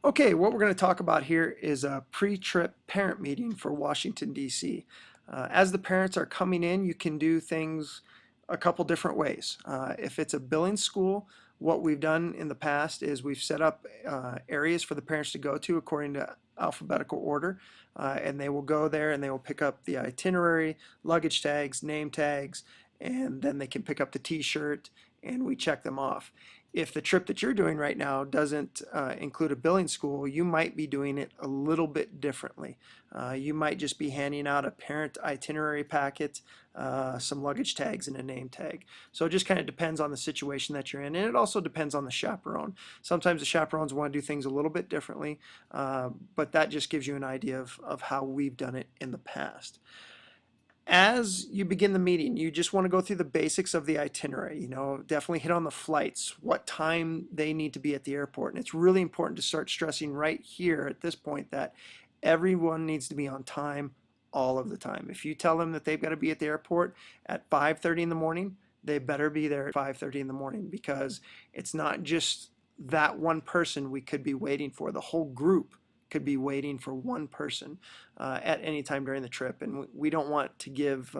Okay, what we're going to talk about here is a pre-trip parent meeting for Washington, D.C. As the parents are coming in, you can do things a couple different ways. If it's a billing school, what we've done in the past is we've set up areas for the parents to go to according to alphabetical order, and they will go there and they will pick up the itinerary, luggage tags, name tags, and then they can pick up the t-shirt and we check them off. If the trip that you're doing right now doesn't include a billing school, you might be doing it a little bit differently. You might just be handing out a parent itinerary packet, some luggage tags, and a name tag. So it just kind of depends on the situation that you're in, and it also depends on the chaperone. Sometimes the chaperones want to do things a little bit differently, but that just gives you an idea of how we've done it in the past. As you begin the meeting, you just want to go through the basics of the itinerary. Definitely hit on the flights, what time they need to be at the airport. And it's really important to start stressing right here at this point that everyone needs to be on time all of the time. If you tell them that they've got to be at the airport at 5:30 in the morning, they better be there at 5:30 in the morning, because it's not just that one person we could be waiting for. The whole group could be waiting for one person at any time during the trip, and we don't want to give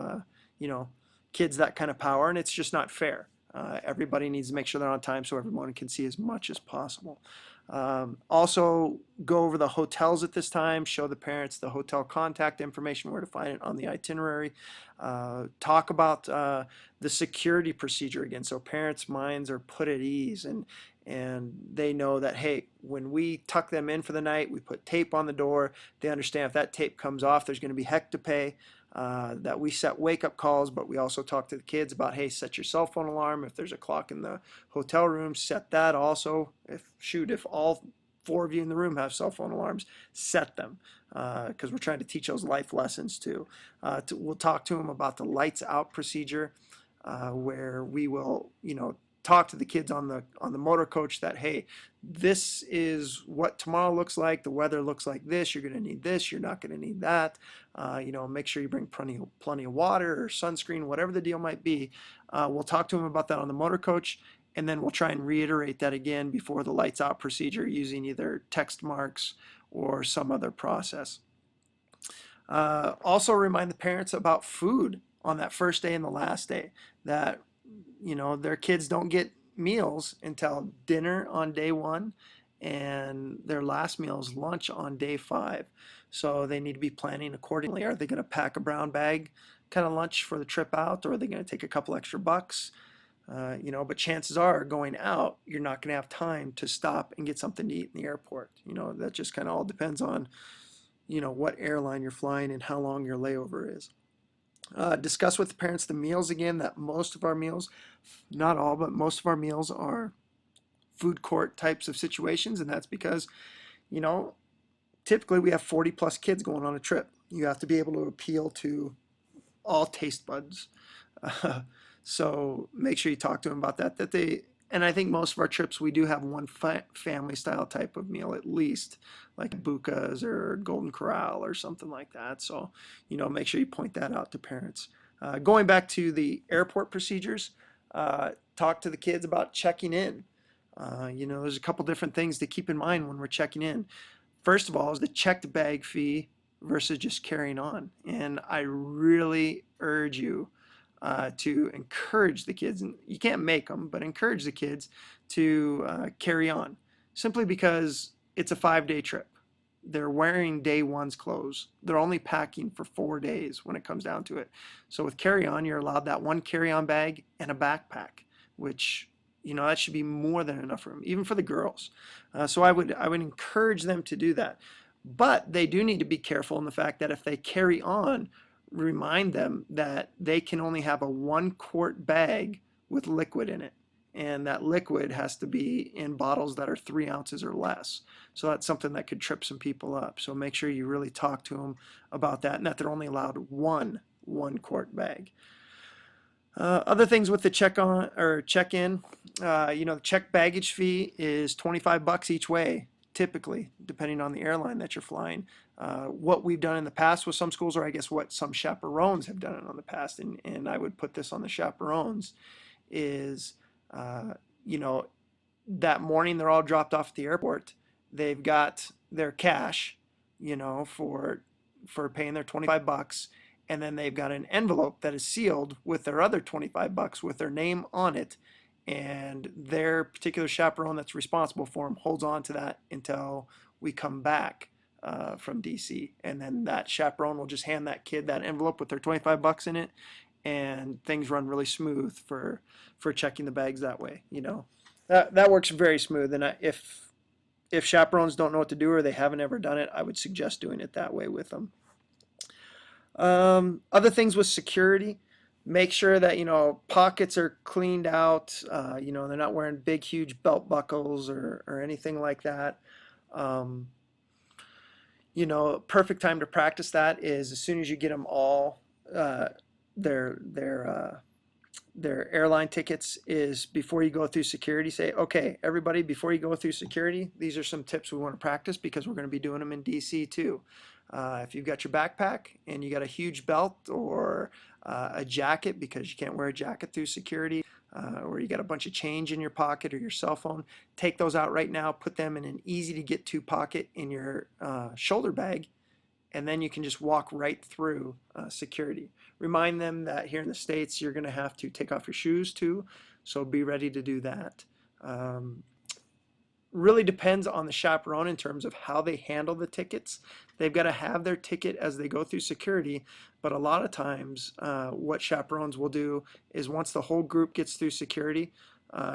you know kids that kind of power, and it's just not fair. Everybody needs to make sure they're on time so everyone can see as much as possible. Also, go over the hotels at this time, show the parents the hotel contact information, where to find it on the itinerary. Talk about the security procedure again, so parents' minds are put at ease, and they know that, hey, when we tuck them in for the night, we put tape on the door. They understand if that tape comes off, there's going to be heck to pay. That we set wake-up calls, but we also talk to the kids about, hey, set your cell phone alarm. If there's a clock in the hotel room, set that also. If all four of you in the room have cell phone alarms, set them, because we're trying to teach those life lessons too. We'll talk to them about the lights out procedure, where we will, talk to the kids on the motor coach that, hey, this is what tomorrow looks like. The weather looks like this. You're going to need this. You're not going to need that. Make sure you bring plenty of water or sunscreen, whatever the deal might be. We'll talk to them about that on the motor coach, and then we'll try and reiterate that again before the lights out procedure using either text marks or some other process. Also remind the parents about food on that first day and the last day, that their kids don't get meals until dinner on day one, and their last meal is lunch on day 5. So they need to be planning accordingly. Are they going to pack a brown bag kind of lunch for the trip out, or are they going to take a couple extra bucks? But chances are, going out, you're not going to have time to stop and get something to eat in the airport. That just kind of all depends on, what airline you're flying and how long your layover is. Discuss with the parents the meals again, that most of our meals, not all, but most of our meals are food court types of situations, and that's because, typically we have 40 plus kids going on a trip. You have to be able to appeal to all taste buds. So make sure you talk to them about that, and I think most of our trips, we do have one family style type of meal at least, like Buccas or Golden Corral or something like that. So, make sure you point that out to parents. Going back to the airport procedures, talk to the kids about checking in. There's a couple different things to keep in mind when we're checking in. First of all is the checked bag fee versus just carrying on. And I really urge you to encourage the kids, and you can't make them, but encourage the kids to carry on, simply because it's a 5-day trip. They're wearing day one's clothes. They're only packing for 4 days when it comes down to it. So with carry-on, you're allowed that one carry-on bag and a backpack, which, that should be more than enough room, even for the girls. So I would encourage them to do that. But they do need to be careful in the fact that if they carry on, remind them that they can only have a 1-quart bag with liquid in it, and that liquid has to be in bottles that are 3 ounces or less. So that's something that could trip some people up. So make sure you really talk to them about that, and that they're only allowed one 1-quart bag. Other things with the check-on or check-in, the checked baggage fee is $25 each way, typically, depending on the airline that you're flying. What we've done in the past with some schools, or I guess what some chaperones have done in the past, and I would put this on the chaperones, is, that morning they're all dropped off at the airport. they've got their cash, for paying their 25 bucks, and then they've got an envelope that is sealed with their other 25 bucks with their name on it, and their particular chaperone that's responsible for them holds on to that until we come back from DC, and then that chaperone will just hand that kid that envelope with their 25 bucks in it, and things run really smooth for checking the bags that way. That works very smooth. And if chaperones don't know what to do or they haven't ever done it, I would suggest doing it that way with them. Other things with security, make sure that pockets are cleaned out. They're not wearing big, huge belt buckles or anything like that. Um, Perfect time to practice that is as soon as you get them all uh, their their uh, their airline tickets is before you go through security. Say, okay, everybody, before you go through security, these are some tips we want to practice because we're going to be doing them in DC too. If you've got your backpack and you got a huge belt or a jacket because you can't wear a jacket through security, or you got a bunch of change in your pocket or your cell phone, take those out right now, put them in an easy to get to pocket in your shoulder bag, and then you can just walk right through security. Remind them that here in the States, you're going to have to take off your shoes too, so be ready to do that. Um, Really depends on the chaperone in terms of how they handle the tickets. They've got to have their ticket as they go through security, but a lot of times what chaperones will do is once the whole group gets through security,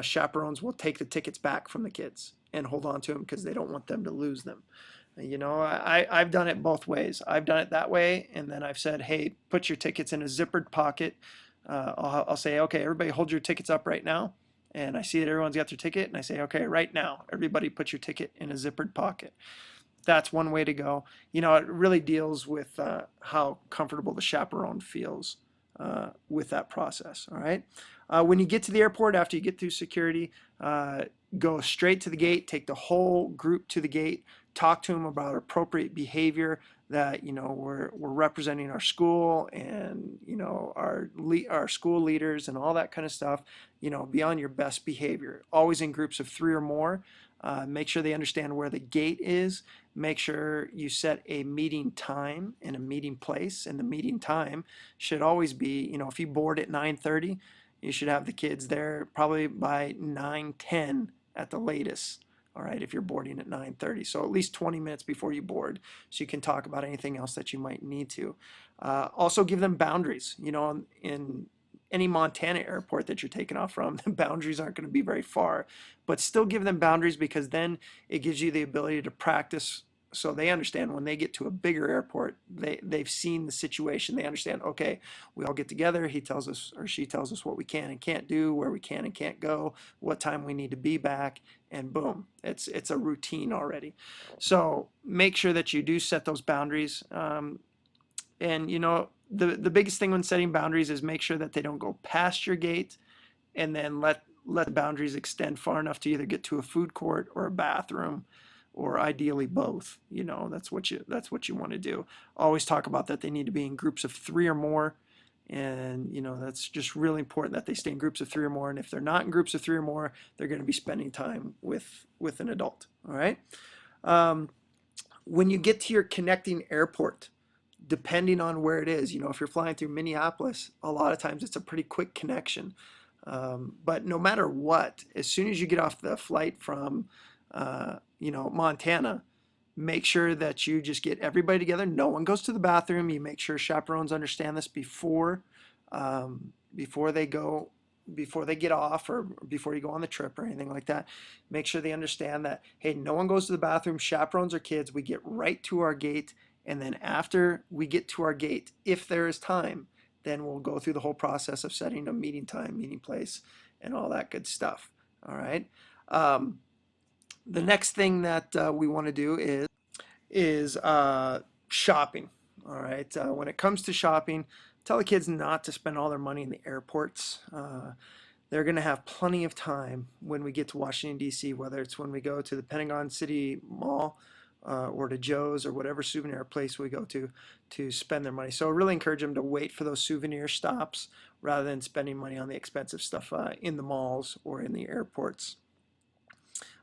chaperones will take the tickets back from the kids and hold on to them because they don't want them to lose them. I've done it both ways. I've done it that way, and then I've said, hey, put your tickets in a zippered pocket. I'll say, okay, everybody hold your tickets up right now. And I see that everyone's got their ticket, and I say, okay, right now, everybody put your ticket in a zippered pocket. That's one way to go. It really deals with how comfortable the chaperone feels with that process. All right. When you get to the airport, after you get through security, go straight to the gate, take the whole group to the gate, talk to them about appropriate behavior, that we're representing our school and our school leaders and all that kind of stuff. Be on your best behavior, always in groups of 3 or more. Make sure they understand where the gate is. Make sure you set a meeting time and a meeting place, and the meeting time should always be, if you board at 9:30, you should have the kids there probably by 9:10 at the latest. All right, if you're boarding at 9:30, so at least 20 minutes before you board, so you can talk about anything else that you might need to. Also, give them boundaries. In any Montana airport that you're taking off from, the boundaries aren't going to be very far, but still give them boundaries because then it gives you the ability to practice so they understand when they get to a bigger airport, they've seen the situation. They understand, okay, we all get together. He tells us or she tells us what we can and can't do, where we can and can't go, what time we need to be back, and boom, it's a routine already. So make sure that you do set those boundaries. And the biggest thing when setting boundaries is make sure that they don't go past your gate, and then let the boundaries extend far enough to either get to a food court or a bathroom, or ideally both. That's what you want to do. Always talk about that they need to be in groups of 3 or more, and that's just really important that they stay in groups of 3 or more. And if they're not in groups of 3 or more, they're going to be spending time with an adult. All right. When you get to your connecting airport, depending on where it is, if you're flying through Minneapolis, a lot of times it's a pretty quick connection. But no matter what, as soon as you get off the flight from, Montana, make sure that you just get everybody together. No one goes to the bathroom. You make sure chaperones understand this before they go, before they get off or before you go on the trip or anything like that. Make sure they understand that, hey, no one goes to the bathroom. Chaperones are kids. We get right to our gate. And then after we get to our gate, if there is time, then we'll go through the whole process of setting a meeting time, meeting place, and all that good stuff. All right. The next thing that we want to do is shopping. All right. When it comes to shopping, tell the kids not to spend all their money in the airports. They're going to have plenty of time when we get to Washington, D.C., whether it's when we go to the Pentagon City Mall or to Joe's or whatever souvenir place we go to spend their money. So I really encourage them to wait for those souvenir stops rather than spending money on the expensive stuff in the malls or in the airports.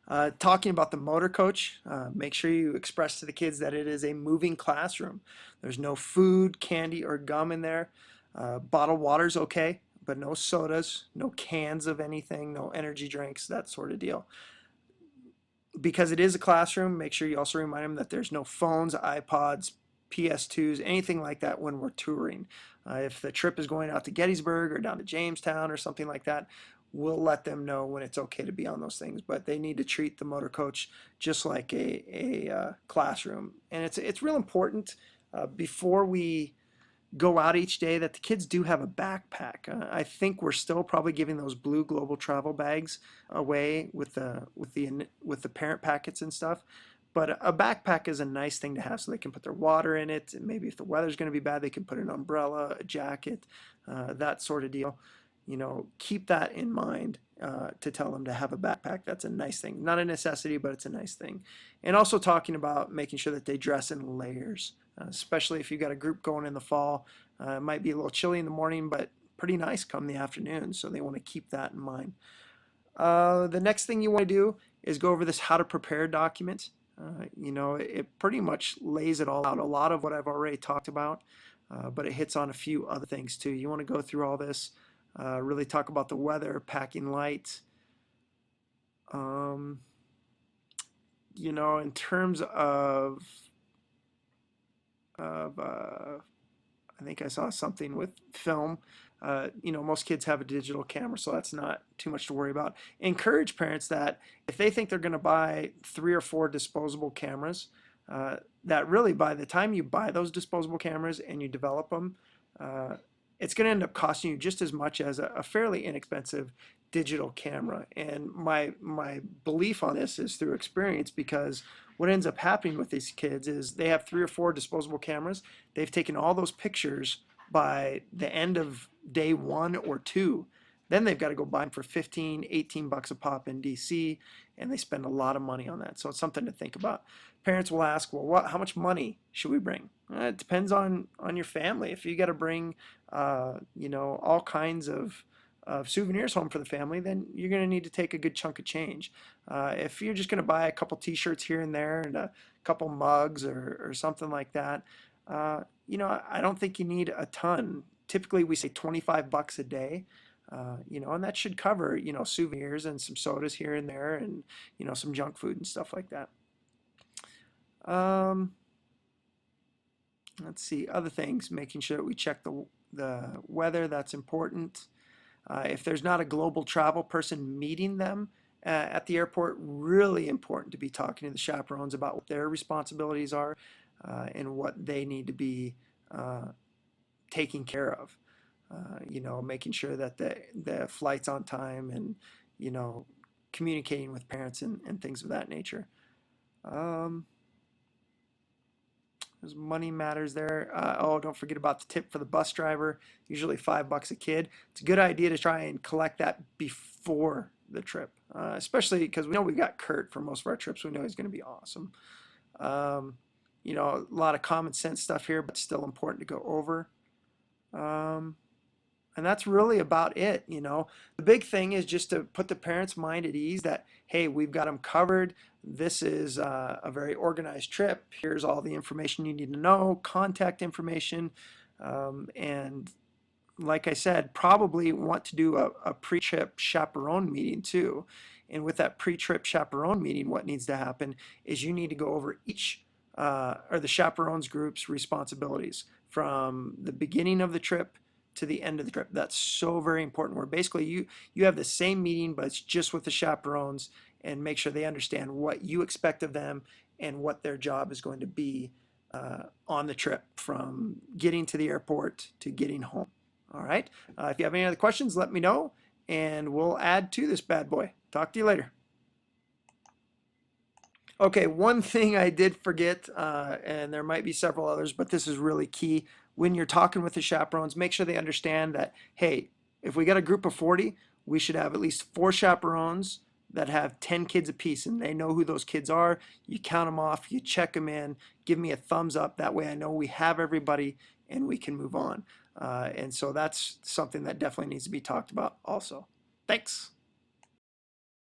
Talking about the motor coach, make sure you express to the kids that it is a moving classroom. There's no food, candy, or gum in there. Bottled water's okay, but no sodas, no cans of anything, no energy drinks, that sort of deal. Because it is a classroom, make sure you also remind them that there's no phones, iPods, PS2s, anything like that when we're touring. If the trip is going out to Gettysburg or down to Jamestown or something like that, we'll let them know when it's okay to be on those things. But they need to treat the motor coach just like a classroom. And it's real important before we go out each day that the kids do have a backpack. I think we're still probably giving those blue global travel bags away with the parent packets and stuff. But a backpack is a nice thing to have so they can put their water in it. And maybe if the weather's going to be bad, they can put an umbrella, a jacket, that sort of deal. Keep that in mind to tell them to have a backpack. That's a nice thing. Not a necessity, but it's a nice thing. And also talking about making sure that they dress in layers, especially if you've got a group going in the fall. It might be a little chilly in the morning, but pretty nice come the afternoon. So they want to keep that in mind. The next thing you want to do is go over this how to prepare document. It pretty much lays it all out. A lot of what I've already talked about, but it hits on a few other things too. You want to go through all this, really talk about the weather, packing light. In terms of I think I saw something with film. Most kids have a digital camera, so that's not too much to worry about. Encourage parents that if they think they're going to buy 3 or 4 disposable cameras, that really by the time you buy those disposable cameras and you develop them, it's going to end up costing you just as much as a fairly inexpensive digital camera. And my belief on this is through experience, because what ends up happening with these kids is they have 3 or 4 disposable cameras. They've taken all those pictures by the end of day 1 or 2. Then they've got to go buy them for 15, 18 bucks a pop in DC, and they spend a lot of money on that. So it's something to think about. Parents will ask, well, how much money should we bring? It depends on your family. If you got to bring, all kinds of souvenirs home for the family, then you're going to need to take a good chunk of change. If you're just going to buy a couple t-shirts here and there and a couple mugs or something like that, I don't think you need a ton. Typically, we say 25 bucks a day, and that should cover, souvenirs and some sodas here and there and, some junk food and stuff like that. Let's see, other things, making sure that we check the weather, that's important. If there's not a global travel person meeting them at the airport, really important to be talking to the chaperones about what their responsibilities are and what they need to be taking care of. Making sure that the flight's on time and, communicating with parents and things of that nature. There's money matters there. Don't forget about the tip for the bus driver, usually 5 bucks a kid. It's a good idea to try and collect that before the trip, especially because we know we've got Kurt for most of our trips. We know he's going to be awesome. A lot of common sense stuff here, but still important to go over. And that's really about it. The big thing is just to put the parents' mind at ease that, hey, we've got them covered. This is a very organized trip. Here's all the information you need to know, contact information. And like I said, probably want to do a pre-trip chaperone meeting too. And with that pre-trip chaperone meeting, what needs to happen is you need to go over each or the chaperones group's responsibilities from the beginning of the trip to the end of the trip. That's so very important. Where basically you have the same meeting, but it's just with the chaperones, and make sure they understand what you expect of them and what their job is going to be on the trip from getting to the airport to getting home. All right. If you have any other questions, let me know, and we'll add to this bad boy. Talk to you later. Okay, one thing I did forget, and there might be several others, but this is really key. When you're talking with the chaperones, make sure they understand that, hey, if we got a group of 40, we should have at least 4 chaperones that have 10 kids apiece, and they know who those kids are. You count them off, you check them in, give me a thumbs up. That way I know we have everybody and we can move on. And so that's something that definitely needs to be talked about also. Thanks.